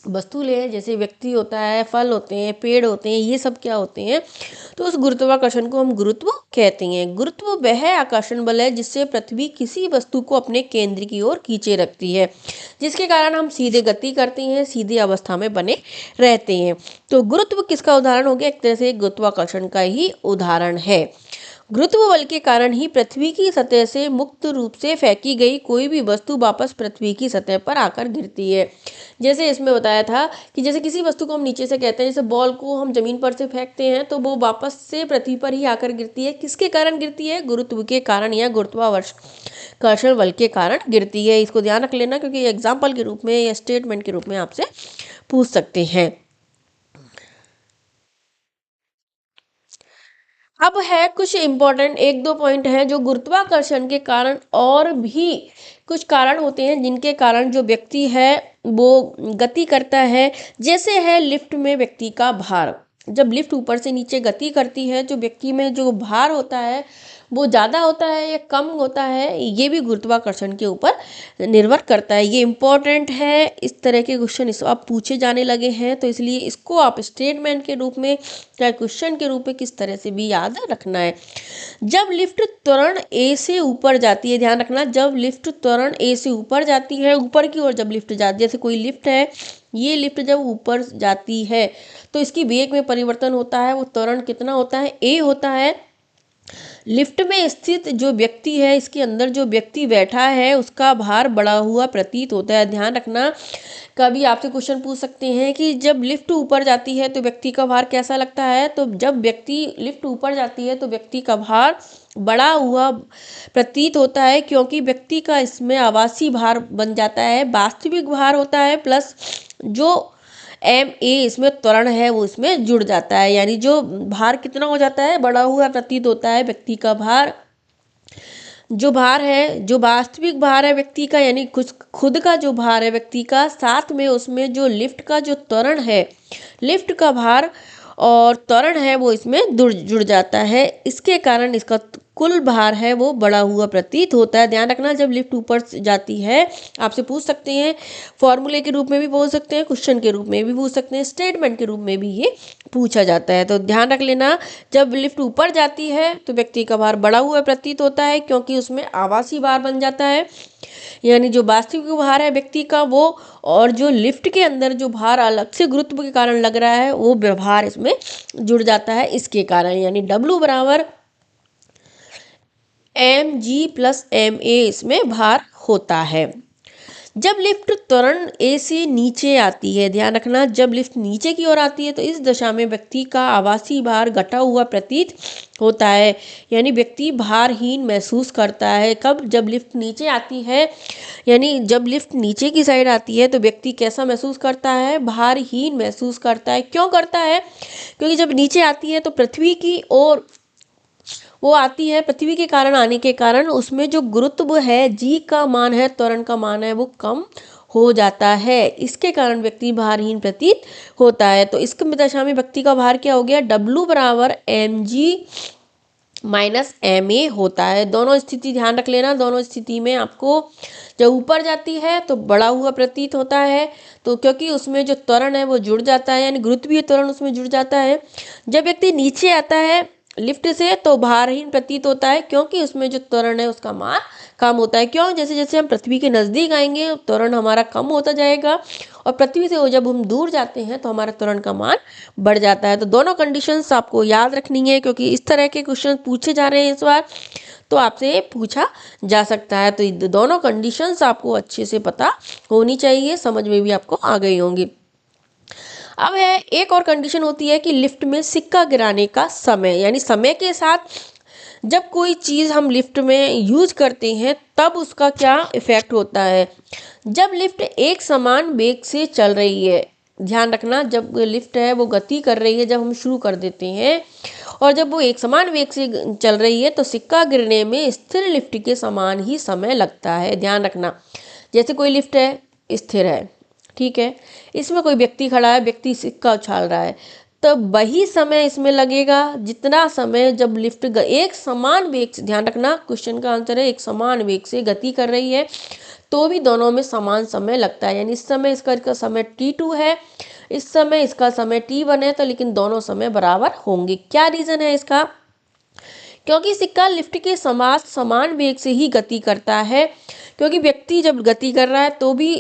A: वस्तु लें, जैसे व्यक्ति होता है, फल होते हैं, पेड़ होते हैं, ये सब क्या होते हैं, तो उस गुरुत्वाकर्षण को हम गुरुत्व कहते हैं। गुरुत्व वह आकर्षण बल है जिससे पृथ्वी किसी वस्तु को अपने केंद्र की ओर खींचे रखती है, जिसके कारण हम सीधे गति करते हैं, सीधे अवस्था में बने रहते हैं। तो गुरुत्व किसका उदाहरण हो गया, एक तरह से गुरुत्वाकर्षण का ही उदाहरण है। गुरुत्व बल के कारण ही पृथ्वी की सतह से मुक्त रूप से फेंकी गई कोई भी वस्तु वापस पृथ्वी की सतह पर आकर गिरती है। जैसे इसमें बताया था कि जैसे किसी वस्तु को हम नीचे से कहते हैं, जैसे बॉल को हम जमीन पर से फेंकते हैं तो वो वापस से पृथ्वी पर ही आकर गिरती है। किसके कारण गिरती है? गुरुत्व के कारण या गुरुत्वाकर्षण बल के कारण गिरती है। इसको ध्यान रख लेना, क्योंकि एग्जाम्पल के रूप में या स्टेटमेंट के रूप में आपसे पूछ सकते हैं। अब है कुछ इम्पोर्टेंट एक दो पॉइंट है जो गुरुत्वाकर्षण के कारण, और भी कुछ कारण होते हैं जिनके कारण जो व्यक्ति है वो गति करता है। जैसे है लिफ्ट में व्यक्ति का भार, जब लिफ्ट ऊपर से नीचे गति करती है तो व्यक्ति में जो भार होता है वो ज़्यादा होता है या कम होता है, ये भी गुरुत्वाकर्षण के ऊपर निर्भर करता है। ये इम्पोर्टेंट है, इस तरह के क्वेश्चन इस आप पूछे जाने लगे हैं, तो इसलिए इसको आप स्टेटमेंट के रूप में या क्वेश्चन के रूप में किस तरह से भी याद रखना है। जब लिफ्ट त्वरण ए से ऊपर जाती है, ध्यान रखना, जब लिफ्ट त्वरण ए से ऊपर जाती है, ऊपर की ओर जब लिफ्ट जाती है, जैसे कोई लिफ्ट है, ये लिफ्ट जब ऊपर जाती है तो इसकी वेग में परिवर्तन होता है। वो त्वरण कितना होता है? ए होता है। लिफ्ट में स्थित जो व्यक्ति है, इसके अंदर जो व्यक्ति बैठा है उसका भार बढ़ा हुआ प्रतीत होता है। ध्यान रखना, कभी आपसे क्वेश्चन पूछ सकते हैं कि जब लिफ्ट ऊपर जाती है तो व्यक्ति का भार कैसा लगता है, तो जब व्यक्ति लिफ्ट ऊपर जाती है तो व्यक्ति का भार बढ़ा हुआ प्रतीत होता है, क्योंकि व्यक्ति का इसमें आभासी भार बन जाता है, वास्तविक भार होता है, प्लस जो एम ए इसमें त्वरण है वो इसमें जुड़ जाता है। यानी जो भार कितना हो जाता है, बढ़ा हुआ प्रतीत होता है व्यक्ति का भार। जो भार है, जो वास्तविक भार है व्यक्ति का, यानी कुछ खुद का जो भार है व्यक्ति का, साथ में उसमें जो लिफ्ट का जो त्वरण है, लिफ्ट का भार और त्वरण है वो इसमें जुड़ जाता है। इसके कारण इसका कुल भार है वो बढ़ा हुआ प्रतीत होता है। ध्यान रखना, जब लिफ्ट ऊपर जाती है, आपसे पूछ सकते हैं, फॉर्मूले के रूप में भी पूछ सकते हैं, क्वेश्चन के रूप में भी पूछ सकते हैं, स्टेटमेंट के रूप में भी ये पूछा जाता है। तो ध्यान रख लेना, जब लिफ्ट ऊपर जाती है तो व्यक्ति का भार बढ़ा हुआ प्रतीत होता है, क्योंकि उसमें आभासी भार बन जाता है, यानी जो वास्तविक भार है व्यक्ति का वो, और जो लिफ्ट के अंदर जो भार अलग से गुरुत्व के कारण लग रहा है वो भार इसमें जुड़ जाता है इसके कारण। यानी W बराबर mg प्लस ma इसमें भार होता है। जब लिफ्ट त्वरण ए से नीचे आती है, ध्यान रखना, जब लिफ्ट नीचे की ओर आती है तो इस दशा में व्यक्ति का आभासी भार घटा हुआ प्रतीत होता है, यानी व्यक्ति भारहीन महसूस करता है। कब? जब लिफ्ट नीचे आती है, यानी जब लिफ्ट नीचे की साइड आती है तो व्यक्ति कैसा महसूस करता है? भारहीन महसूस करता है। क्यों करता है? क्योंकि जब नीचे आती है तो पृथ्वी की ओर वो आती है, पृथ्वी के कारण आने के कारण उसमें जो गुरुत्व है, जी का मान है, त्वरण का मान है, वो कम हो जाता है। इसके कारण व्यक्ति भारहीन प्रतीत होता है। तो इस दशा में व्यक्ति का भार क्या हो गया? W बराबर mg माइनस एम ए होता है। दोनों स्थिति ध्यान रख लेना, दोनों स्थिति में आपको जब ऊपर जाती है तो बढ़ा हुआ प्रतीत होता है, तो क्योंकि उसमें जो त्वरण है वो जुड़ जाता है, यानी गुरुत्वीय त्वरण उसमें जुड़ जाता है। जब व्यक्ति नीचे आता है लिफ्ट से तो भारहीन प्रतीत होता है, क्योंकि उसमें जो त्वरण है उसका मान कम होता है। क्यों? जैसे जैसे हम पृथ्वी के नज़दीक आएंगे त्वरण हमारा कम होता जाएगा, और पृथ्वी से जब हम दूर जाते हैं तो हमारा त्वरण का मान बढ़ जाता है। तो दोनों कंडीशंस आपको याद रखनी है, क्योंकि इस तरह के क्वेश्चन पूछे जा रहे हैं इस बार, तो आपसे पूछा जा सकता है। तो ये दोनों कंडीशंस आपको अच्छे से पता होनी चाहिए, समझ में भी आपको आ गई होंगी। अब है एक और कंडीशन होती है कि लिफ्ट में सिक्का गिराने का समय, यानी समय के साथ जब कोई चीज़ हम लिफ्ट में यूज करते हैं तब उसका क्या इफेक्ट होता है। जब लिफ्ट एक समान वेग से चल रही है, ध्यान रखना, जब लिफ्ट है वो गति कर रही है, जब हम शुरू कर देते हैं और जब वो एक समान वेग से चल रही है तो सिक्का गिरने में स्थिर लिफ्ट के समान ही समय लगता है। ध्यान रखना, जैसे कोई लिफ्ट है स्थिर है, ठीक है, इसमें कोई व्यक्ति खड़ा है, व्यक्ति सिक्का उछाल रहा है, तो वही समय इसमें लगेगा जितना समय जब लिफ्ट एक समान वेग से, ध्यान रखना क्वेश्चन का आंसर है एक समान वेग से गति कर रही है, तो भी दोनों में समान समय लगता है। यानी इस समय इसका समय t2 है, इस समय इसका समय t1 है, तो लेकिन दोनों समय बराबर होंगे। क्या रीज़न है इसका? क्योंकि सिक्का लिफ्ट के समान वेग से ही गति करता है, क्योंकि व्यक्ति जब गति कर रहा है तो भी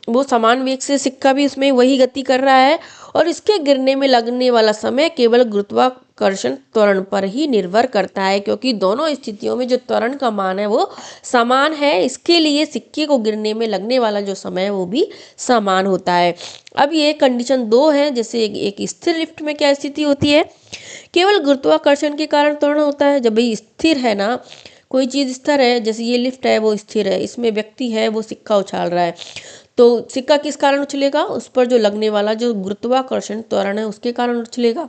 A: वो समान वेग से, सिक्का भी उसमें वही गति कर रहा है, और इसके गिरने में लगने वाला समय केवल गुरुत्वाकर्षण त्वरण पर ही निर्भर करता है, क्योंकि दोनों स्थितियों में जो त्वरण का मान है वो समान है, इसके लिए सिक्के को गिरने में लगने वाला जो समय है वो भी समान होता है। अब ये कंडीशन 2 है। जैसे एक स्थिर लिफ्ट में क्या स्थिति होती है, केवल गुरुत्वाकर्षण के कारण त्वरण होता है। जब भाई स्थिर है ना, कोई चीज़ स्थिर है, जैसे ये लिफ्ट है वो स्थिर है, इसमें व्यक्ति है वो सिक्का उछाल रहा है, तो सिक्का किस कारण उछलेगा? उस पर जो लगने वाला जो गुरुत्वाकर्षण त्वरण है उसके कारण उछलेगा।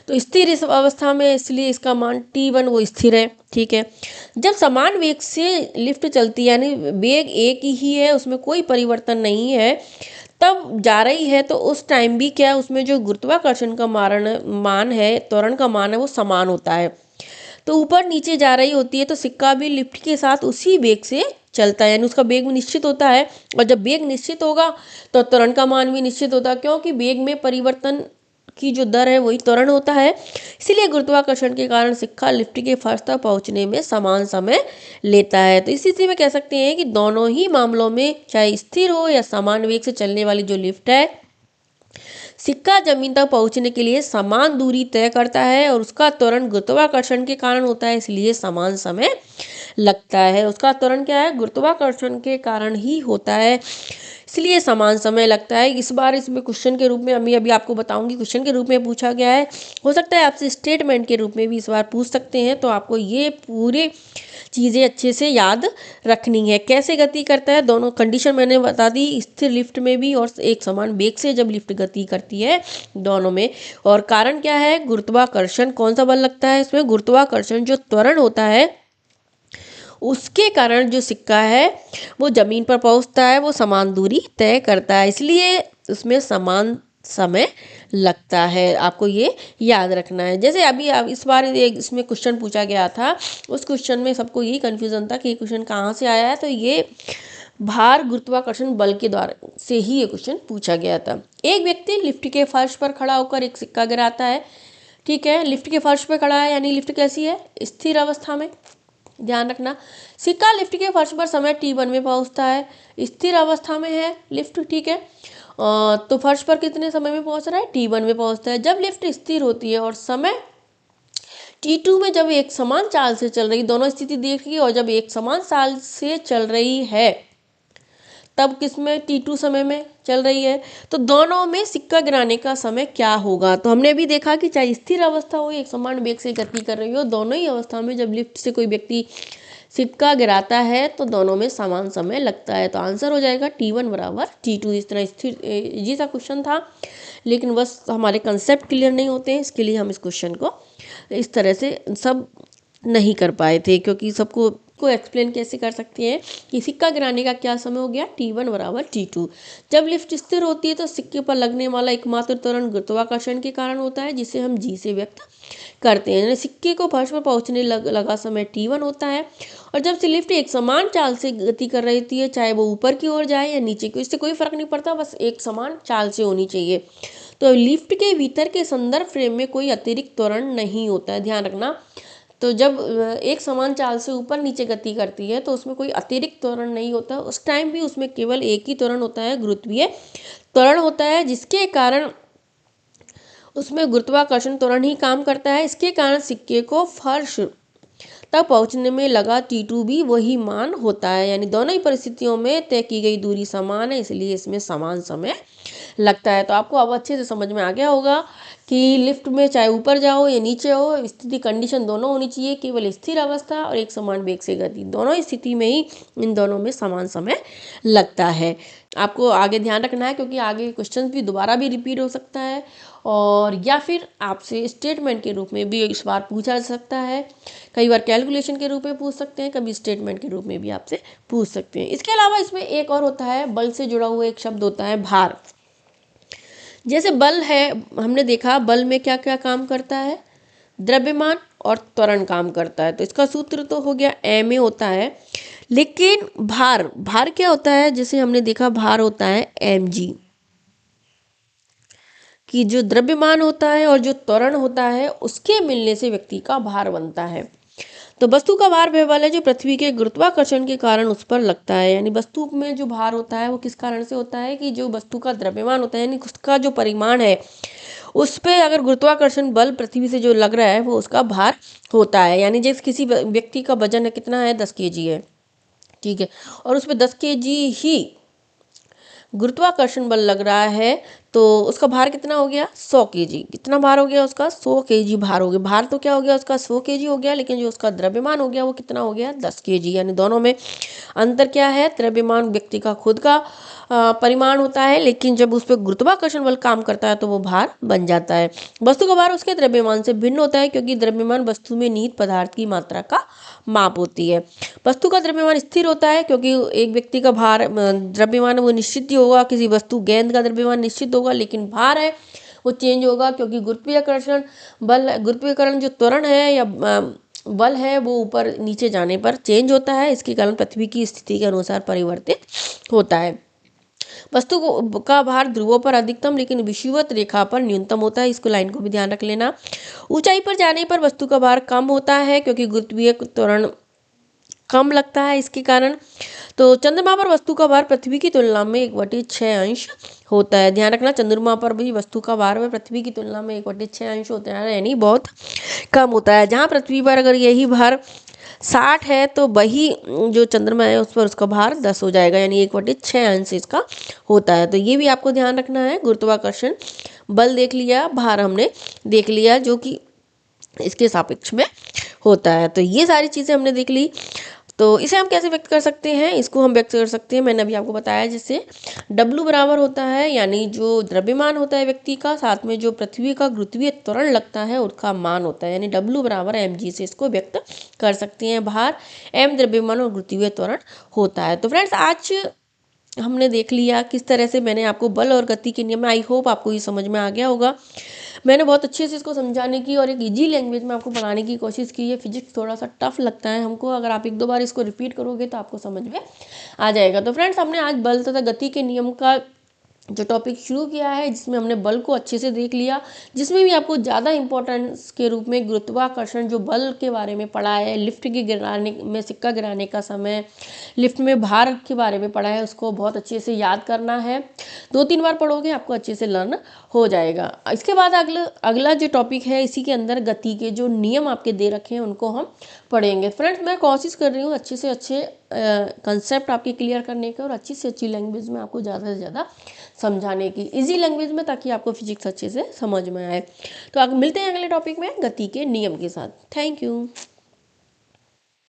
A: तो स्थिर इस अवस्था में, इसलिए इसका मान t1 वो स्थिर है, ठीक है। जब समान वेग से लिफ्ट चलती है, यानी वेग एक ही है, उसमें कोई परिवर्तन नहीं है, तब जा रही है, तो उस टाइम भी क्या, उसमें जो गुरुत्वाकर्षण का मान है, त्वरण का मान है वो समान होता है। तो ऊपर नीचे जा रही होती है तो सिक्का भी लिफ्ट के साथ उसी वेग से चलता है, यानी उसका वेग भी निश्चित होता है, और जब वेग निश्चित होगा तो त्वरण का मान भी निश्चित होता है, क्योंकि वेग में परिवर्तन की जो दर है वही त्वरण होता है। इसीलिए गुरुत्वाकर्षण के कारण सिक्का लिफ्ट के फर्श तक पहुंचने में समान समय लेता है। तो इस स्थिति में कह सकते हैं कि दोनों ही मामलों में, चाहे स्थिर हो या समान वेग से चलने वाली जो लिफ्ट है, सिक्का जमीन तक पहुंचने के लिए समान दूरी तय करता है, और उसका त्वरण गुरुत्वाकर्षण के कारण होता है, इसलिए समान समय लगता है। उसका त्वरण क्या है? गुरुत्वाकर्षण के कारण ही होता है, इसलिए समान समय लगता है। इस बार इसमें क्वेश्चन के रूप में अभी आपको बताऊंगी, क्वेश्चन के रूप में पूछा गया है, हो सकता है आपसे स्टेटमेंट के रूप में भी इस बार पूछ सकते हैं, तो आपको ये पूरे चीज़ें अच्छे से याद रखनी है। कैसे गति करता है, दोनों कंडीशन मैंने बता दी, स्थिर लिफ्ट में भी और एक समान वेग से जब लिफ्ट गति करती है दोनों में। और कारण क्या है? गुरुत्वाकर्षण। कौन सा बल लगता है इसमें? गुरुत्वाकर्षण। जो त्वरण होता है उसके कारण जो सिक्का है वो जमीन पर पहुंचता है, वो समान दूरी तय करता है, इसलिए उसमें समान समय लगता है। आपको ये याद रखना है। जैसे अभी अब इस बार इसमें क्वेश्चन पूछा गया था, उस क्वेश्चन में सबको यही कन्फ्यूज़न था कि ये क्वेश्चन कहाँ से आया है, तो ये भार गुरुत्वाकर्षण बल के द्वारा से ही ये क्वेश्चन पूछा गया था। एक व्यक्ति लिफ्ट के फर्श पर खड़ा होकर एक सिक्का गिराता है, ठीक है, लिफ्ट के फर्श पर खड़ा है, यानी लिफ्ट कैसी है? स्थिर अवस्था में। ध्यान रखना, सिक्का लिफ्ट के फर्श पर समय t1 में पहुंचता है, स्थिर अवस्था में है लिफ्ट, ठीक है। तो फर्श पर कितने समय में पहुंच रहा है? t1 में पहुंचता है। जब लिफ्ट स्थिर होती है और समय t2 में जब एक समान चाल से चल रही, दोनों स्थिति देखिए, और जब एक समान चाल से चल रही है तब किसमें? t2 समय में चल रही है, तो दोनों में सिक्का गिराने का समय क्या होगा? तो हमने भी देखा कि चाहे स्थिर अवस्था हो, एक समान वेग से गति कर रही हो, दोनों ही अवस्था में जब लिफ्ट से कोई व्यक्ति सिक्का गिराता है तो दोनों में समान समय लगता है। तो आंसर हो जाएगा t1 बराबर t2। इस तरह स्थिर जी सा क्वेश्चन था, लेकिन बस हमारे कंसेप्ट क्लियर नहीं होते हैं, इसके लिए हम इस क्वेश्चन को इस तरह से सब नहीं कर पाए थे, क्योंकि सबको को एक्सप्लेन कैसे कर सकते हैं कि सिक्का गिराने का क्या समय हो गया, T1 बराबर T2। जब लिफ्ट स्थिर होती है तो सिक्के पर लगने वाला एकमात्र त्वरण गुरुत्वाकर्षण के कारण होता है, जिसे हम G से व्यक्त करते हैं। यानी सिक्के को फर्श पर पहुंचने लगा समय T1 होता है। और जब से लिफ्ट एक समान चाल से गति कर रही होती है, चाहे वो ऊपर की ओर जाए या नीचे की, इससे कोई फर्क नहीं पड़ता, बस एक समान चाल से होनी चाहिए। तो लिफ्ट के भीतर के संदर्भ फ्रेम में कोई अतिरिक्त त्वरण नहीं होता है, ध्यान रखना। तो जब एक समान चाल से ऊपर नीचे गति करती है तो उसमें कोई अतिरिक्त त्वरण नहीं होता, उस टाइम भी उसमें केवल एक ही त्वरण होता है, गुरुत्वीय त्वरण होता है, जिसके कारण उसमें गुरुत्वाकर्षण त्वरण ही काम करता है। इसके कारण सिक्के को फर्श तक पहुंचने में लगा T2 भी वही मान होता है। यानी दोनों ही परिस्थितियों में तय की गई दूरी समान है, इसलिए इसमें समान समय लगता है। तो आपको अब अच्छे से समझ में आ गया होगा कि लिफ्ट में चाहे ऊपर जाओ या नीचे हो, स्थिति कंडीशन दोनों होनी चाहिए, केवल स्थिर अवस्था और एक समान वेग से गति, दोनों स्थिति में ही इन दोनों में समान समय लगता है। आपको आगे ध्यान रखना है, क्योंकि आगे क्वेश्चन भी दोबारा भी रिपीट हो सकता है, और या फिर आपसे स्टेटमेंट के रूप में भी इस बार पूछा जा सकता है। कई बार कैलकुलेशन के रूप में पूछ सकते हैं, कभी स्टेटमेंट के रूप में भी आपसे पूछ सकते हैं। इसके अलावा इसमें एक और होता है, बल से जुड़ा हुआ एक शब्द होता है भार। जैसे बल है, हमने देखा बल में क्या क्या काम करता है, द्रव्यमान और त्वरण काम करता है। तो इसका सूत्र तो हो गया ma होता है, लेकिन भार, भार क्या होता है, जैसे हमने देखा भार होता है mg, कि जो द्रव्यमान होता है और जो त्वरण होता है उसके मिलने से व्यक्ति का भार बनता है। तो वस्तु का भार वह बल है जो पृथ्वी के गुरुत्वाकर्षण के कारण उस पर लगता है। यानी वस्तु में जो भार होता है वो किस कारण से होता है, कि जो वस्तु का द्रव्यमान होता है, यानी उसका जो परिमाण है, उस पे अगर गुरुत्वाकर्षण बल पृथ्वी से जो लग रहा है वो उसका भार होता है। यानी जैसे किसी व्यक्ति का वजन है, कितना है, 10 kg है, ठीक है, और उस पर 10 kg ही गुरुत्वाकर्षण बल लग रहा है, तो उसका भार कितना हो गया, 100 kg। कितना भार हो गया उसका, 100 kg भार हो गया। भार तो क्या हो गया उसका, 100 kg हो गया, लेकिन जो उसका द्रव्यमान हो गया वो कितना हो गया, 10 kg। यानी दोनों में अंतर क्या है, द्रव्यमान व्यक्ति का खुद का परिमाण होता है, लेकिन जब उस पर गुरुत्वाकर्षण बल काम करता है तो वो भार बन जाता है। वस्तु का भार उसके द्रव्यमान से भिन्न होता है, क्योंकि द्रव्यमान वस्तु में निहित पदार्थ की मात्रा का माप होती है। वस्तु का द्रव्यमान स्थिर होता है, क्योंकि एक व्यक्ति का भार द्रव्यमान वो निश्चित ही होगा, किसी वस्तु गेंद का द्रव्यमान निश्चित होगा, लेकिन भार है वो चेंज होगा, क्योंकि गुरुत्वाकर्षण बल, गुरुत्वाकर्षण जो त्वरण है या बल है वो ऊपर नीचे जाने पर चेंज होता है, इसके कारण पृथ्वी की स्थिति के अनुसार परिवर्तित होता है। वस्तु का भार ध्रुवों पर अधिकतम लेकिन विषुवत रेखा पर न्यूनतम होता है, इसको लाइन को भी ध्यान रख लेना। ऊंचाई पर जाने पर वस्तु का भार कम होता है, क्योंकि गुरुत्वीय त्वरण कम लगता है, इसके कारण। तो चंद्रमा पर वस्तु का भार पृथ्वी की तुलना में 1/6 अंश होता है। ध्यान रखना, चंद्रमा पर भी वस्तु का भार में पृथ्वी की तुलना में 1/6 अंश होता है, यानी बहुत कम होता है। जहाँ पृथ्वी पर अगर यही भार 60 है तो वही जो चंद्रमा है उस पर उसका भार 10 हो जाएगा, यानी 1/6 अंश इसका होता है। तो ये भी आपको ध्यान रखना है। गुरुत्वाकर्षण बल देख लिया, भार हमने देख लिया जो कि इसके सापेक्ष में होता है। तो ये सारी चीज़ें हमने देख ली। तो इसे हम कैसे व्यक्त कर सकते हैं, इसको हम व्यक्त कर सकते हैं, मैंने अभी आपको बताया, जैसे W बराबर होता है, यानी जो द्रव्यमान होता है व्यक्ति का, साथ में जो पृथ्वी का गुरुत्वीय त्वरण लगता है उसका मान होता है, यानी W बराबर mg से इसको व्यक्त कर सकते हैं। भार m द्रव्यमान और गुरुत्वीय त्वरण होता है। तो फ्रेंड्स, आज हमने देख लिया किस तरह से मैंने आपको बल और गति के नियम, आई होप आपको ये समझ में आ गया होगा। मैंने बहुत अच्छे से इसको समझाने की और एक इजी लैंग्वेज में आपको पढ़ाने की कोशिश की है। फिजिक्स थोड़ा सा टफ लगता है हमको, अगर आप 1-2 बार इसको रिपीट करोगे तो आपको समझ में आ जाएगा। तो फ्रेंड्स, हमने आज बल तथा गति के नियम का जो टॉपिक शुरू किया है, जिसमें हमने बल को अच्छे से देख लिया, जिसमें भी आपको ज़्यादा इंपॉर्टेंस के रूप में गुरुत्वाकर्षण जो बल के बारे में पढ़ा है, लिफ्ट के गिराने में सिक्का गिराने का समय, लिफ्ट में भार के बारे में पढ़ा है, उसको बहुत अच्छे से याद करना है। 2-3 बार पढ़ोगे आपको अच्छे से लर्न हो जाएगा। इसके बाद अगला जो टॉपिक है, इसी के अंदर गति के जो नियम आपके दे रखे हैं उनको हम पढ़ेंगे। फ्रेंड्स, मैं कोशिश कर रही हूँ अच्छे से अच्छे कंसेप्ट आपके क्लियर करने के और अच्छी से अच्छी लैंग्वेज में आपको ज़्यादा से ज़्यादा समझाने की, इजी लैंग्वेज में, ताकि आपको फिजिक्स अच्छे से समझ में आए। तो आप मिलते हैं अगले टॉपिक में गति के नियम के साथ। Thank you.